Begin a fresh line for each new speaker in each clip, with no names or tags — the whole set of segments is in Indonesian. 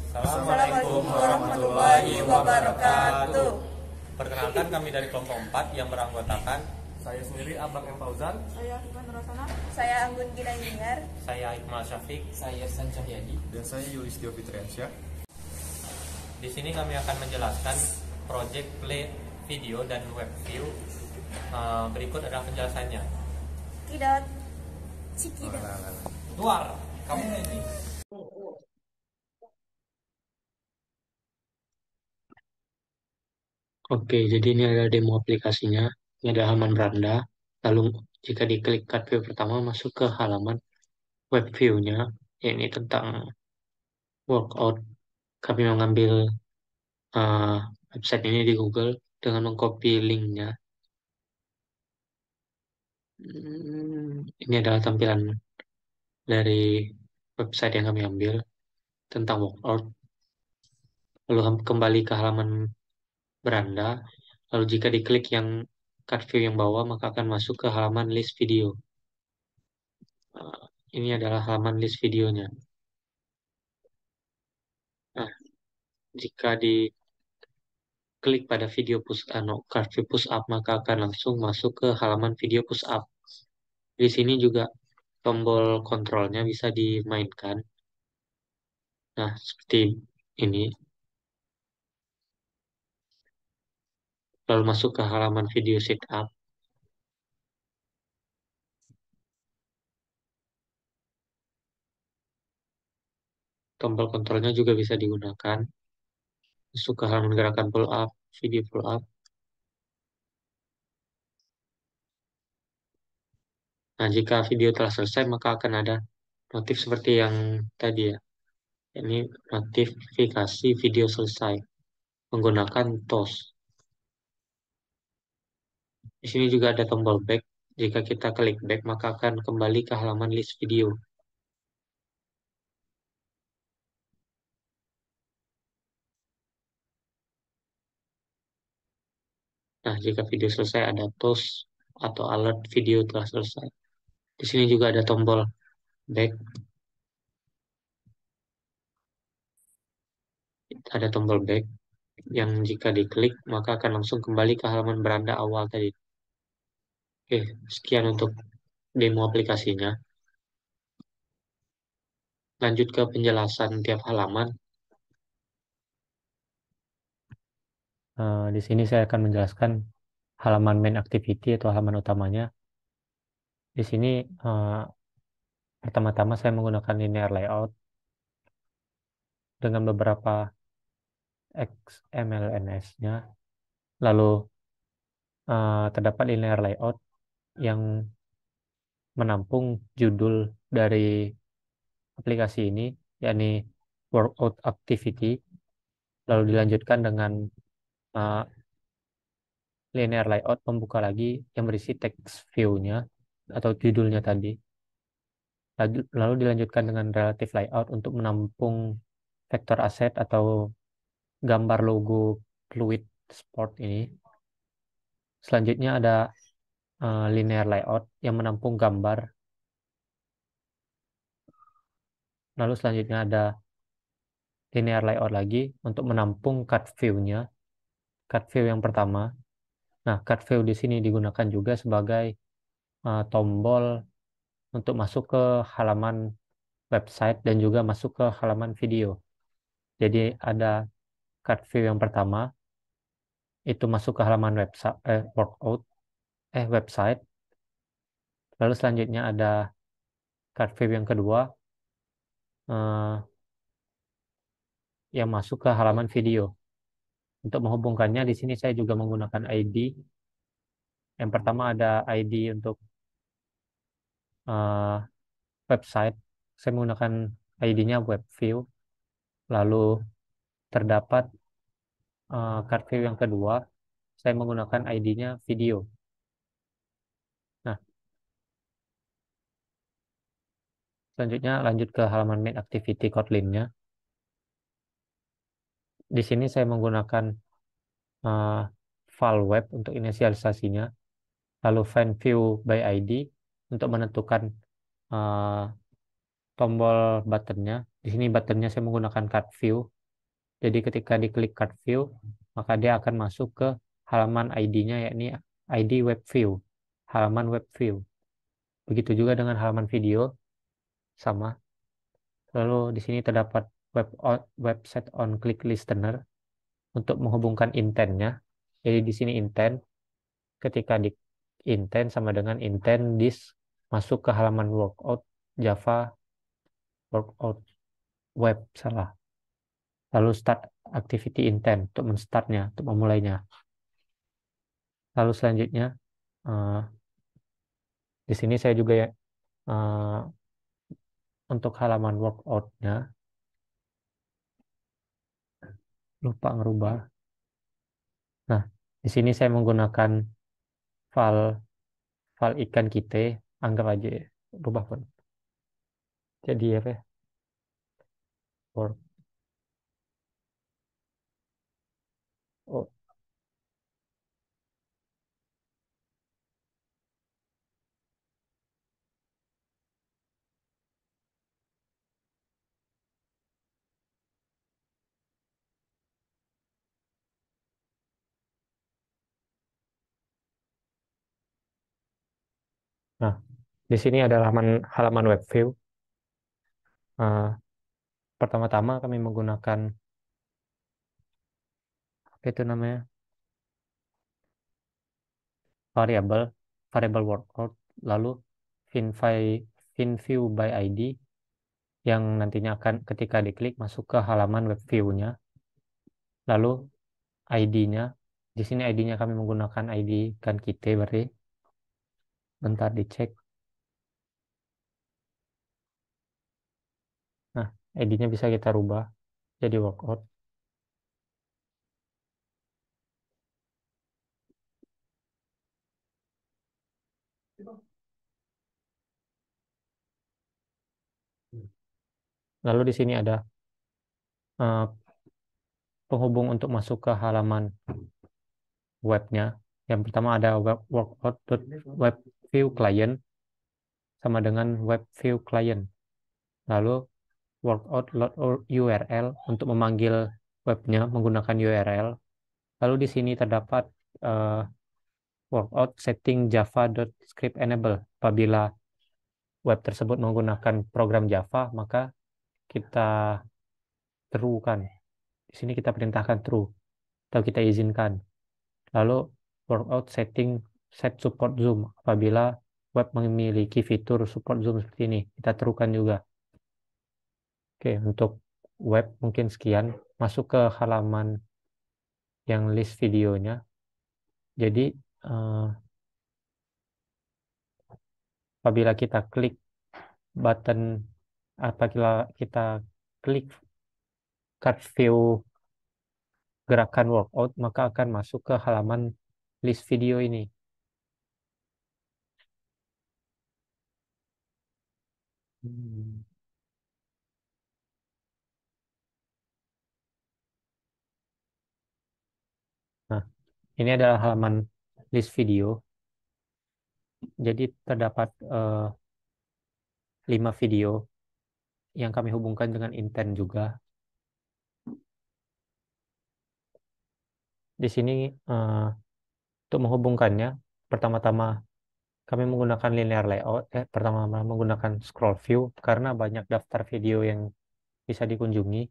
Assalamualaikum warahmatullahi wabarakatuh.
Perkenalkan, kami dari kelompok 4 yang beranggotakan
Saya sendiri Abang M. Fauzan.
Saya Rifan Rasana.
Saya Anggun Ginanjar.
saya Iqmal Syafiq.
Saya San Cahyadi.
Dan saya Yulistio Fitriansyah.
Di sini kami akan menjelaskan project play video dan web view. Berikut adalah penjelasannya.
Tidak. Cikidot.
Luar, kamu ini.
Oke, jadi ini adalah demo aplikasinya. Ini ada halaman beranda. Lalu jika diklik cut view pertama, masuk ke halaman web view-nya. Ini tentang workout. Kami mengambil uh, website ini di Google dengan mengcopy linknya. Ini adalah tampilan dari website yang kami ambil tentang workout. Lalu kembali ke halaman beranda. Lalu jika diklik yang cut view yang bawah, maka akan masuk ke halaman list video. Ini adalah halaman list videonya. Nah, jika diklik pada video cut view push up, maka akan langsung masuk ke halaman video push up. Di sini juga tombol kontrolnya bisa dimainkan. Nah, seperti ini. Lalu masuk ke halaman video sit up. Tombol kontrolnya juga bisa digunakan. Masuk ke halaman gerakan pull up, video pull up. Nah, jika video telah selesai, maka akan ada notif seperti yang tadi ya. Ini notifikasi video selesai menggunakan TOS. Di sini juga ada tombol back. Jika kita klik back, maka akan kembali ke halaman list video. Nah, jika video selesai ada TOS atau alert video telah selesai. Di sini juga ada tombol back. Ada tombol back yang jika diklik, maka akan langsung kembali ke halaman beranda awal tadi. Oke, sekian untuk demo aplikasinya. Lanjut ke penjelasan tiap halaman.
Di sini saya akan menjelaskan halaman main activity atau halaman utamanya. Di sini pertama-tama saya menggunakan linear layout dengan beberapa XMLNS-nya. Lalu terdapat linear layout yang menampung judul dari aplikasi ini, yakni workout activity. Lalu dilanjutkan dengan linear layout membuka lagi yang berisi text view-nya atau judulnya tadi. Lalu dilanjutkan dengan relative layout untuk menampung vektor aset atau gambar logo Fluid Sport ini. Selanjutnya ada linear layout yang menampung gambar. Lalu selanjutnya ada linear layout lagi untuk menampung cut view-nya. Cut view yang pertama. Nah, cut view di sini digunakan juga sebagai tombol untuk masuk ke halaman website dan juga masuk ke halaman video. Jadi ada cut view yang pertama itu masuk ke halaman website. Lalu selanjutnya ada cut view yang kedua yang masuk ke halaman video. Untuk menghubungkannya di sini saya juga menggunakan ID. Yang pertama ada ID untuk website. Saya menggunakan ID-nya web view. Lalu terdapat cut view yang kedua, saya menggunakan ID-nya video. Nah, selanjutnya lanjut ke halaman main activity Kotlin-nya. Di sini saya menggunakan file web untuk inisialisasinya. Lalu find view by ID untuk menentukan tombol buttonnya. Di sini buttonnya saya menggunakan cut view Jadi ketika diklik card view, maka dia akan masuk ke halaman ID-nya, yakni ID web view, halaman web view. Begitu juga dengan halaman video, sama. Lalu di sini terdapat website on click listener untuk menghubungkan intentnya. Jadi di sini intent, ketika di intent sama dengan intent this masuk ke halaman workout Java workout web, salah. Lalu start activity intent untuk menstartnya, untuk memulainya. Lalu selanjutnya di sini saya juga ya untuk halaman workout-nya lupa ngerubah. Nah, di sini saya menggunakan file ikan kita, anggap aja ya, rubah pun. Jadi apa ya? Work. Oh. Nah, di sini ada halaman web view. Pertama-tama kami menggunakan apa itu namanya? variable workout, lalu view by ID yang nantinya akan ketika diklik masuk ke halaman web view-nya. Lalu ID-nya, di sini ID-nya kami menggunakan ID kan kita berarti. Bentar dicek. Nah, ID-nya bisa kita rubah jadi workout. Lalu di sini ada penghubung untuk masuk ke halaman webnya. Yang pertama ada workout.webview client sama dengan web view client. Lalu workout URL untuk memanggil webnya menggunakan URL. Lalu di sini terdapat workout setting java.script enable. Apabila web tersebut menggunakan program Java, maka kita true kan. Di sini kita perintahkan true atau kita izinkan. Lalu workout setting set support zoom. Apabila web memiliki fitur support zoom seperti ini, kita true kan juga. Oke, untuk web mungkin sekian. Masuk ke halaman yang list videonya. Jadi apabila kita klik button, apabila kita klik card view gerakan workout, maka akan masuk ke halaman list video ini. Nah, ini adalah halaman list video. Jadi terdapat 5 video yang kami hubungkan dengan intent juga. Di sini untuk menghubungkannya, pertama-tama kami menggunakan linear layout. Pertama menggunakan scroll view karena banyak daftar video yang bisa dikunjungi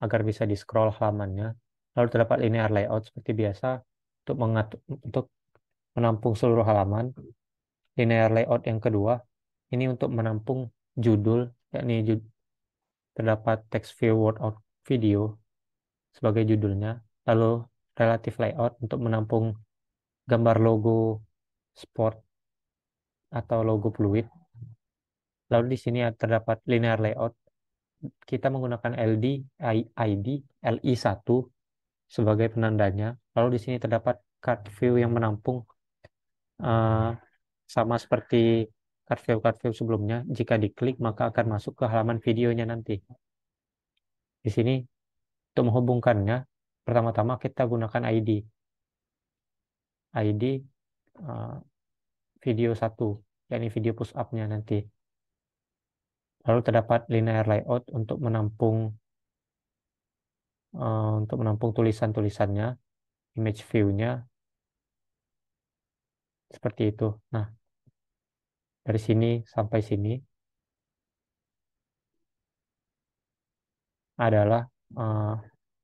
agar bisa di scroll halamannya. Lalu terdapat linear layout seperti biasa untuk menampung seluruh halaman. Linear layout yang kedua ini untuk menampung judul, yakni terdapat text view workout video sebagai judulnya. Lalu relative layout untuk menampung gambar logo sport atau logo fluid. Lalu di sini terdapat linear layout. Kita menggunakan ID LI1 sebagai penandanya. Lalu di sini terdapat card view yang menampung sama seperti card view sebelumnya. Jika diklik maka akan masuk ke halaman videonya nanti. Di sini untuk menghubungkannya, pertama-tama kita gunakan ID video 1, yakni video push up-nya nanti. Lalu terdapat linear layout untuk menampung untuk menampung tulisan-tulisannya, image view-nya seperti itu. Nah, dari sini sampai sini adalah eh,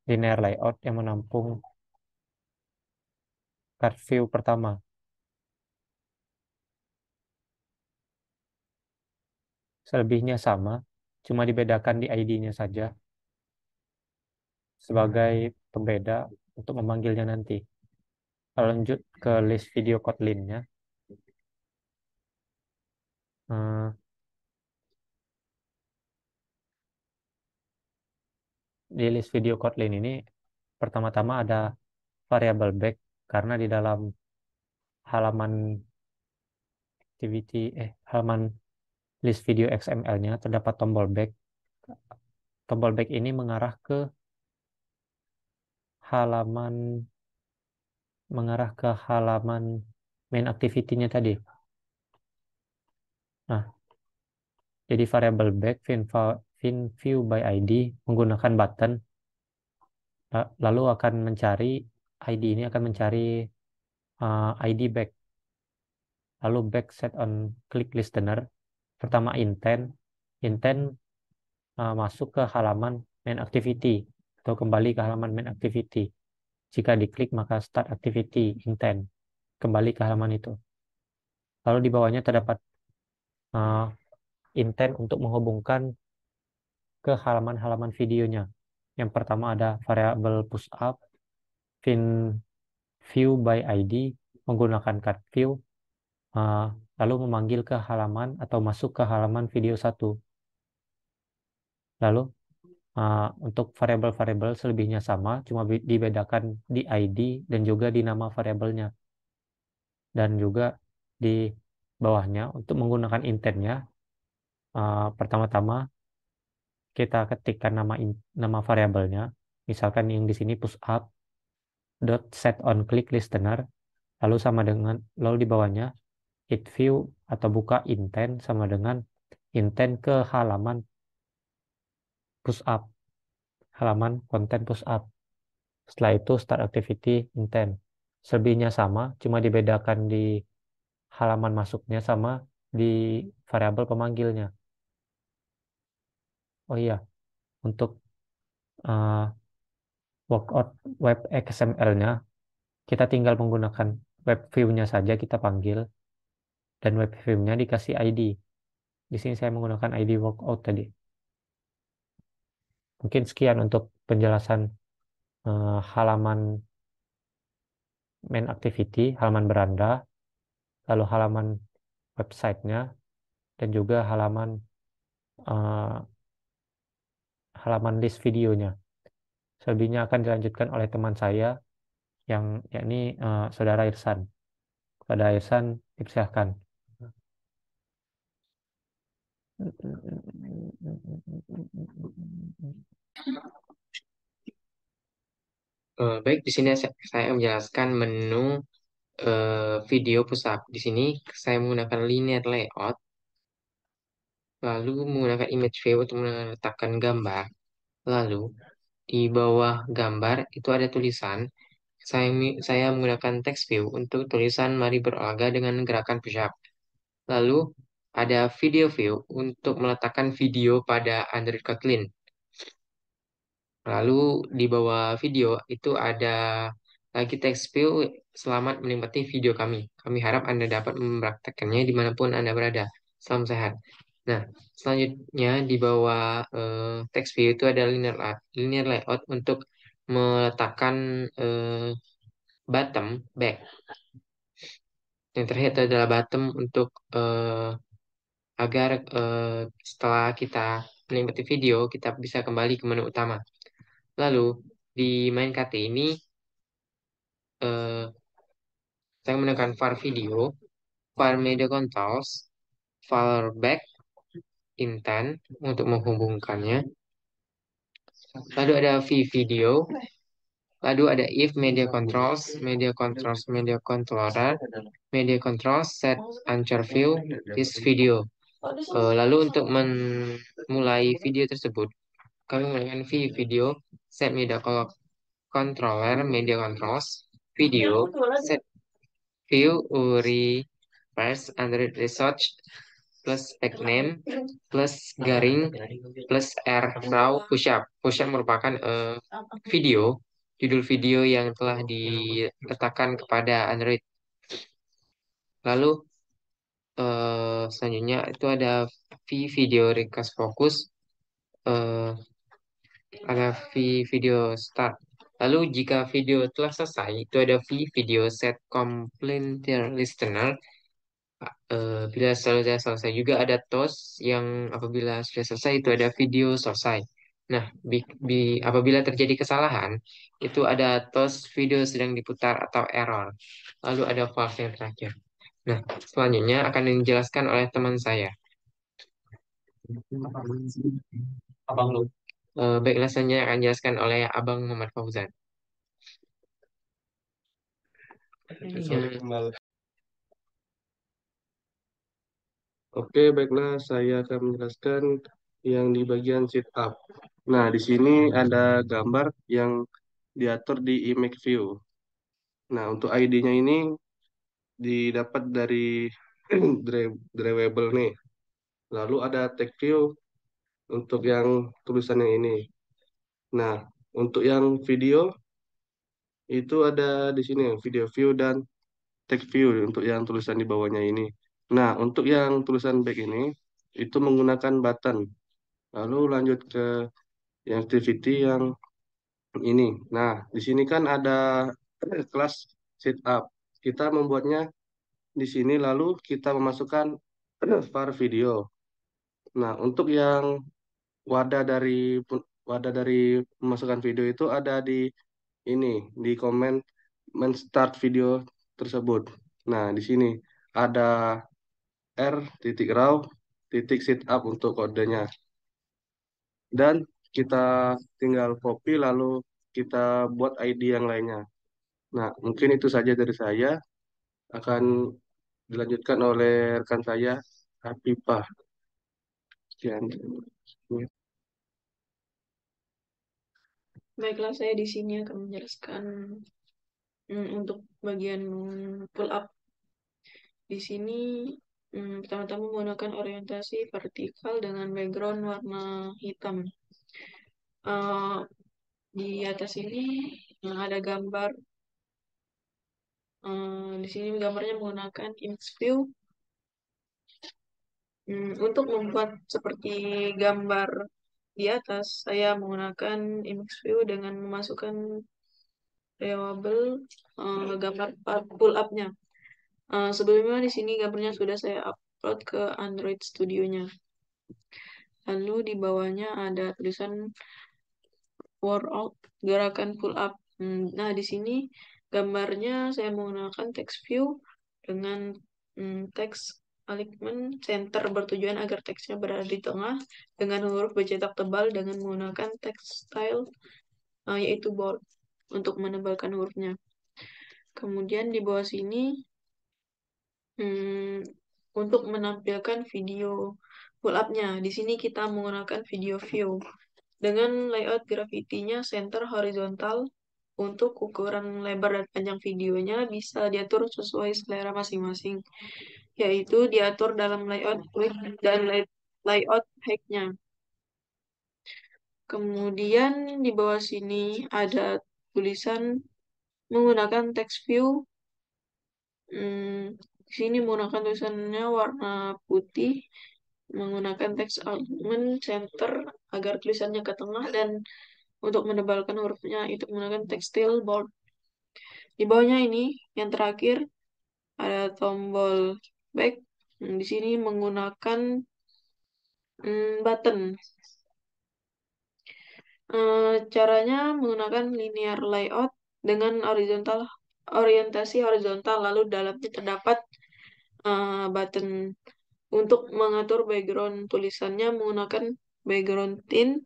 linear layout yang menampung card view pertama. Selebihnya sama, cuma dibedakan di ID-nya saja sebagai pembeda untuk memanggilnya nanti. Lanjut ke list video Kotlin-nya. Eh, di list video Kotlin ini pertama-tama ada variable back karena di dalam halaman halaman list video XML-nya terdapat tombol back. Tombol back ini mengarah ke halaman main activity-nya tadi. Nah, jadi variable back fin view by ID menggunakan button lalu akan mencari ID ini akan mencari ID back. Lalu back set on click listener. Pertama intent masuk ke halaman main activity atau kembali ke halaman main activity. Jika diklik maka start activity intent kembali ke halaman itu. Lalu di bawahnya terdapat intent untuk menghubungkan ke halaman-halaman videonya. Yang pertama ada variable push up, fin view by ID menggunakan card view, lalu memanggil ke halaman atau masuk ke halaman video 1. Lalu untuk variabel-variabel selebihnya sama, cuma dibedakan di ID dan juga di nama variabelnya. Dan juga di bawahnya untuk menggunakan intentnya, pertama-tama kita ketikkan nama variabelnya, misalkan yang di sini push up dot set on click listener, lalu di bawahnya it view atau buka intent sama dengan intent ke halaman push up, halaman konten push up. Setelah itu start activity intent. Selebihnya sama, cuma dibedakan di halaman masuknya sama di variabel pemanggilnya. Oh iya, untuk workout web XML-nya, kita tinggal menggunakan web view-nya saja kita panggil, dan web view-nya dikasih ID. Di sini saya menggunakan ID workout tadi. Mungkin sekian untuk penjelasan halaman main activity, halaman beranda, lalu halaman website-nya, dan juga halaman list videonya. Selebihnya akan dilanjutkan oleh teman saya yakni Saudara Irsan. Kepada Irsan, dipersilakan.
Baik, di sini saya menjelaskan menu video pusat. Di sini saya menggunakan linear layout, lalu menggunakan image view untuk meletakkan gambar. Lalu di bawah gambar itu ada tulisan. Saya menggunakan text view untuk tulisan mari berolahraga dengan gerakan push up. Lalu ada video view untuk meletakkan video pada Android Kotlin. Lalu di bawah video itu ada lagi text view, selamat menikmati video kami. Kami harap Anda dapat mempraktekkannya dimanapun Anda berada. Salam sehat. Nah, selanjutnya di bawah text view itu ada linear layout untuk meletakkan bottom back. Yang terlihat adalah bottom untuk agar setelah kita menikmati video, kita bisa kembali ke menu utama. Lalu di main KT ini saya menggunakan var video, var media controls, var back, intent untuk menghubungkannya. Lalu ada v video, lalu ada if media controls, media controls, media controller, media controls, set anchor view, this video. Lalu untuk memulai video tersebut, kami menggunakan view video, set media controller, media controls, video, set view, URI, parse, Android research, plus tag name, plus garing, plus R raw pushup. Pushup merupakan video, judul video yang telah diletakkan kepada Android. Lalu selanjutnya itu ada video request focus, eh, ada video start. Lalu jika video telah selesai, itu ada video set completed listener. Bila sudah selesai juga ada toast yang apabila sudah selesai itu ada video selesai. Nah, apabila terjadi kesalahan, itu ada toast video sedang diputar atau error. Lalu ada false yang terakhir. Nah, selanjutnya akan dijelaskan oleh teman saya. Abang lu. Baiklah, selanjutnya akan dijelaskan oleh Abang Muhammad Fauzan.
Oke, baiklah, saya akan menjelaskan yang di bagian sit up. Nah, di sini ada gambar yang diatur di image view. Nah, untuk ID-nya ini didapat dari drivable nih. Lalu ada tag view untuk yang tulisan yang ini. Nah, untuk yang video itu ada di sini video view dan text view untuk yang tulisan di bawahnya ini. Nah, untuk yang tulisan back ini itu menggunakan button. Lalu lanjut ke yang activity yang ini. Nah, di sini kan ada kelas sit up. Kita membuatnya di sini lalu kita memasukkan var video. Nah, untuk yang wadah dari wadah dari memasukkan video itu ada di ini di komen men-start video tersebut. Nah, di sini ada R titik raw titik sit up untuk kodenya. Dan kita tinggal copy lalu kita buat ID yang lainnya. Nah, mungkin itu saja dari saya. Akan dilanjutkan oleh rekan saya, Hafifah. Sekian.
Baiklah, saya di sini akan menjelaskan untuk bagian pull up. Di sini pertama-tama menggunakan orientasi vertikal dengan background warna hitam. Di atas ini ada gambar. Di sini gambarnya menggunakan image view. Untuk membuat seperti gambar di atas, saya menggunakan image view dengan memasukkan variable gambar pull up-nya. Sebelumnya di sini gambarnya sudah saya upload ke Android Studio-nya. Lalu di bawahnya ada tulisan workout gerakan pull up. Nah, di sini gambarnya saya menggunakan text view dengan text alignment center bertujuan agar teksnya berada di tengah dengan huruf bercetak tebal dengan menggunakan text style yaitu bold untuk menebalkan hurufnya. Kemudian di bawah sini untuk menampilkan video pull up-nya. Di sini kita menggunakan video view dengan layout grafitinya center horizontal. Untuk ukuran lebar dan panjang videonya bisa diatur sesuai selera masing-masing, yaitu diatur dalam layout quick dan layout height-nya. Kemudian di bawah sini ada tulisan menggunakan text view. Di sini menggunakan tulisannya warna putih, menggunakan text alignment center agar tulisannya ke tengah, dan untuk menebalkan hurufnya itu menggunakan textile bold. Di bawahnya ini yang terakhir ada tombol back. Di sini menggunakan button. Caranya menggunakan linear layout dengan orientasi horizontal, lalu dalamnya terdapat button. Untuk mengatur background tulisannya menggunakan background tint.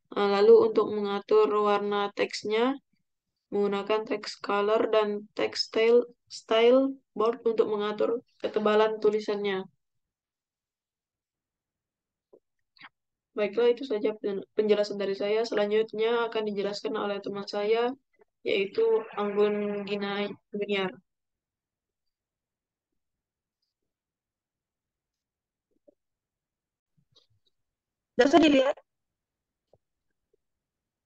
Lalu untuk mengatur warna teksnya menggunakan text color dan text style board untuk mengatur ketebalan tulisannya. Baiklah, itu saja penjelasan dari saya. Selanjutnya akan dijelaskan oleh teman saya, yaitu Anggun Giniar.
Dapat dilihat.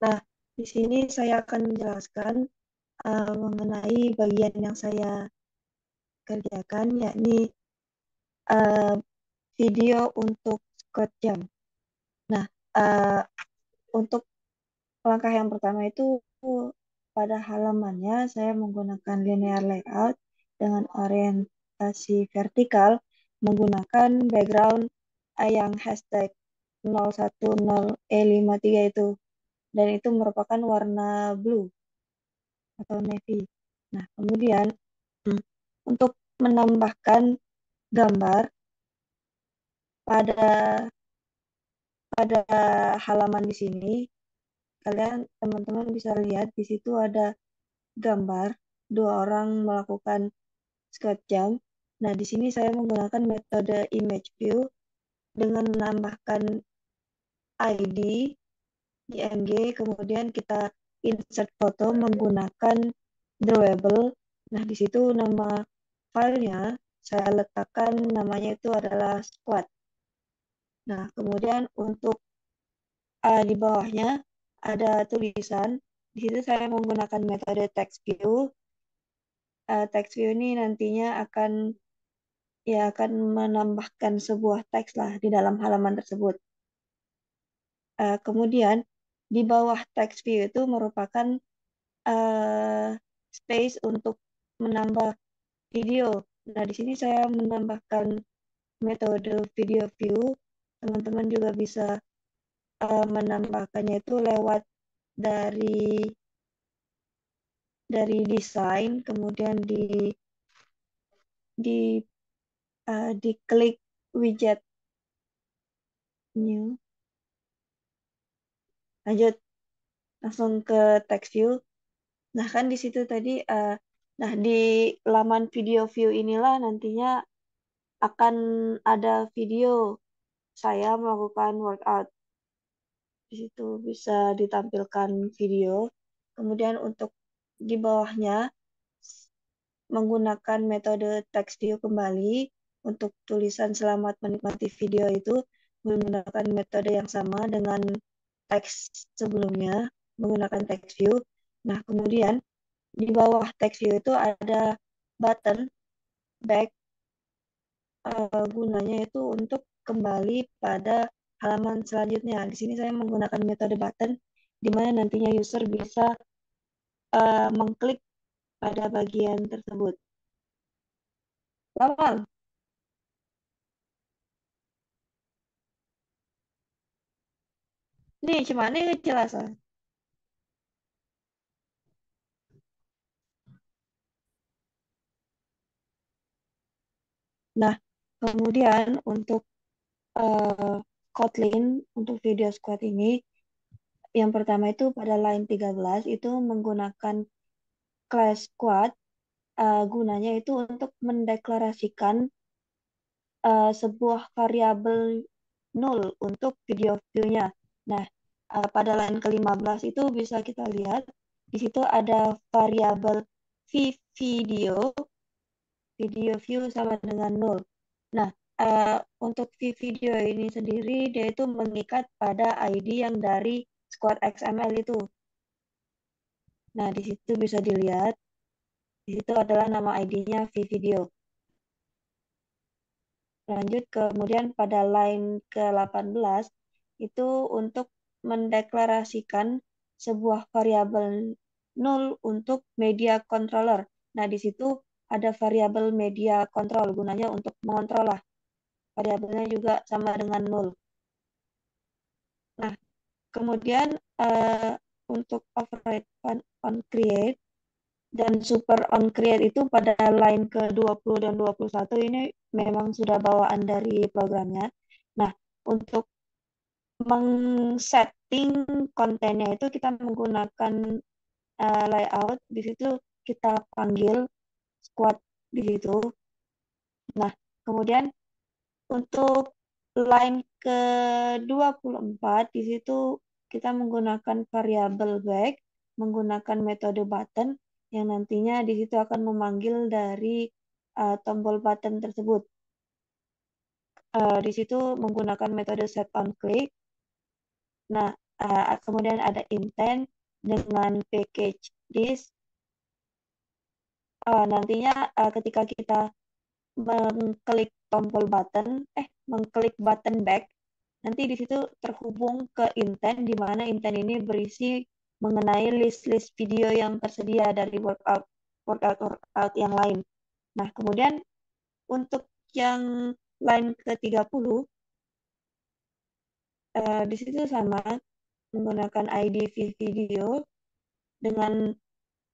Nah, di sini saya akan menjelaskan mengenai bagian yang saya kerjakan, yakni uh, video untuk Squid Jam. Nah, uh, untuk langkah yang pertama itu pada halamannya saya menggunakan linear layout dengan orientasi vertikal menggunakan background yang hashtag 010E53 itu, dan itu merupakan warna blue atau navy. Nah, kemudian untuk menambahkan gambar pada pada halaman di sini, teman-teman bisa lihat di situ ada gambar dua orang melakukan squat jump. Nah, di sini saya menggunakan metode image view dengan menambahkan ID, IMG, kemudian kita insert foto menggunakan drawable. Nah, di situ nama filenya saya letakkan namanya itu adalah squat. Nah, kemudian untuk di bawahnya ada tulisan. Di situ saya menggunakan metode text view. Text view ini nantinya akan menambahkan sebuah teks lah di dalam halaman tersebut. Kemudian di bawah text view itu merupakan space untuk menambah video. Nah, di sini saya menambahkan metode video view. Teman-teman juga bisa menambahkannya itu lewat dari desain, kemudian di diklik widget new. Lanjut langsung ke text view. Nah, kan di situ tadi nah di laman video view inilah nantinya akan ada video saya melakukan workout. Di situ bisa ditampilkan video. Kemudian untuk di bawahnya menggunakan metode text view kembali untuk tulisan selamat menikmati video itu menggunakan metode yang sama dengan teks sebelumnya menggunakan text view. Nah, kemudian di bawah text view itu ada button back, gunanya itu untuk kembali pada halaman selanjutnya. Di sini saya menggunakan metode button di mana nantinya user bisa mengklik pada bagian tersebut. Lawal. Nih, cuman ini kejelasan. Nah, kemudian untuk Kotlin untuk video squad ini, yang pertama itu pada line 13 itu menggunakan class squad, gunanya itu untuk mendeklarasikan sebuah variabel null untuk video view-nya. Nah, pada line ke-15 itu bisa kita lihat di situ ada variabel video view sama dengan null. Nah, untuk video ini sendiri dia itu mengikat pada ID yang dari squad XML itu. Nah, di situ bisa dilihat di situ adalah nama ID-nya video. Lanjut kemudian pada line ke-18 itu untuk mendeklarasikan sebuah variabel null untuk media controller. Nah, di situ ada variabel media control gunanya untuk mengontrol lah. Variabelnya juga sama dengan null. Nah, kemudian untuk override on create dan super on create itu pada line ke-20 dan 21 ini memang sudah bawaan dari programnya. Nah, untuk mengsetting kontennya itu kita menggunakan layout. Di situ kita panggil squad di situ. Nah, kemudian untuk line ke-24 di situ kita menggunakan variabel back, menggunakan metode button yang nantinya di situ akan memanggil dari tombol button tersebut. Di situ menggunakan metode set on click. Nah, kemudian ada intent dengan package this. Nantinya ketika kita mengklik tombol button, mengklik button back, nanti di situ terhubung ke intent, di mana intent ini berisi mengenai list-list video yang tersedia dari workout yang lain. Nah, kemudian untuk yang line ke-30, di situ sama menggunakan ID video dengan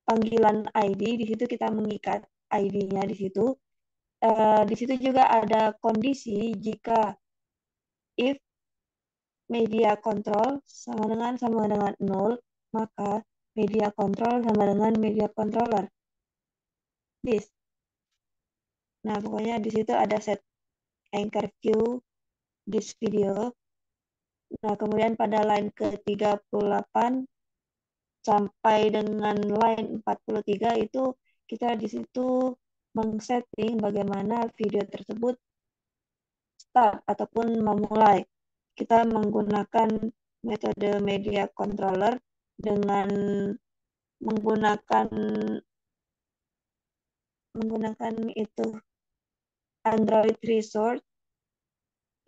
panggilan ID. Di situ kita mengikat ID-nya di situ. Di situ juga ada kondisi jika if media control sama dengan 0, maka media control sama dengan media controller. This. Nah, pokoknya di situ ada set anchor view this video. Nah, kemudian pada line ke-38 sampai dengan line 43 itu kita di situ mengsetting bagaimana video tersebut start ataupun memulai. Kita menggunakan metode media controller dengan menggunakan itu Android Resource.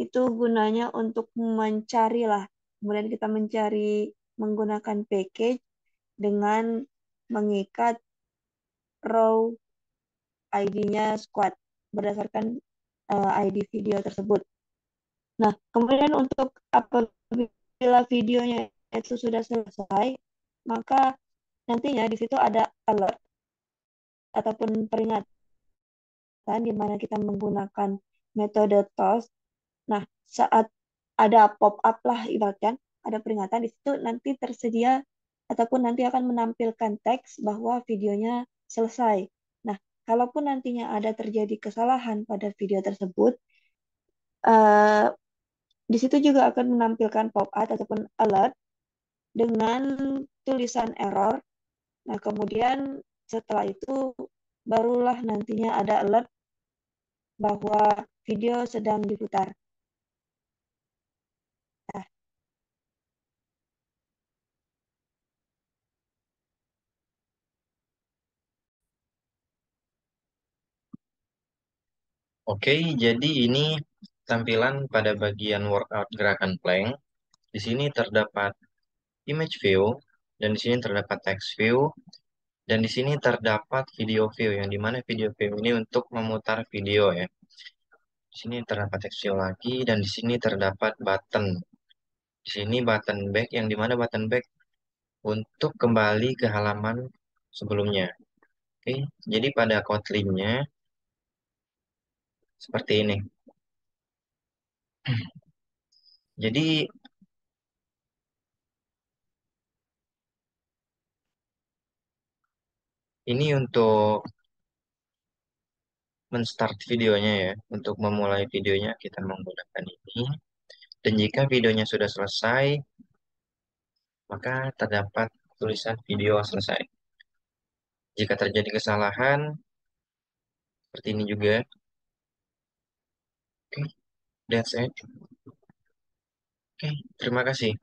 Itu gunanya untuk mencari lah. Kemudian kita mencari menggunakan package dengan mengikat row ID-nya squad berdasarkan ID video tersebut. Nah, kemudian untuk apabila videonya itu sudah selesai, maka nantinya di situ ada alert ataupun peringatan di mana kita menggunakan metode toast. Nah, saat ada pop-up lah ibaratkan, ada peringatan di situ nanti tersedia ataupun nanti akan menampilkan teks bahwa videonya selesai. Nah, kalaupun nantinya ada terjadi kesalahan pada video tersebut, eh, di situ juga akan menampilkan pop-up ataupun alert dengan tulisan error. Nah, kemudian setelah itu barulah nantinya ada alert bahwa video sedang diputar. Nah,
Oke, jadi ini tampilan pada bagian workout gerakan plank. Di sini terdapat image view, dan di sini terdapat text view, dan di sini terdapat video view, yang dimana video view ini untuk memutar video ya. Di sini terdapat text view lagi, dan di sini terdapat button. Di sini button back, yang dimana button back untuk kembali ke halaman sebelumnya. Oke, jadi pada Kotlin-nya seperti ini. Jadi ini untuk men-start videonya ya. Untuk memulai videonya kita menggunakan ini. Dan jika videonya sudah selesai, maka terdapat tulisan video selesai. Jika terjadi kesalahan, seperti ini juga. Oke, that's it. Oke, terima kasih.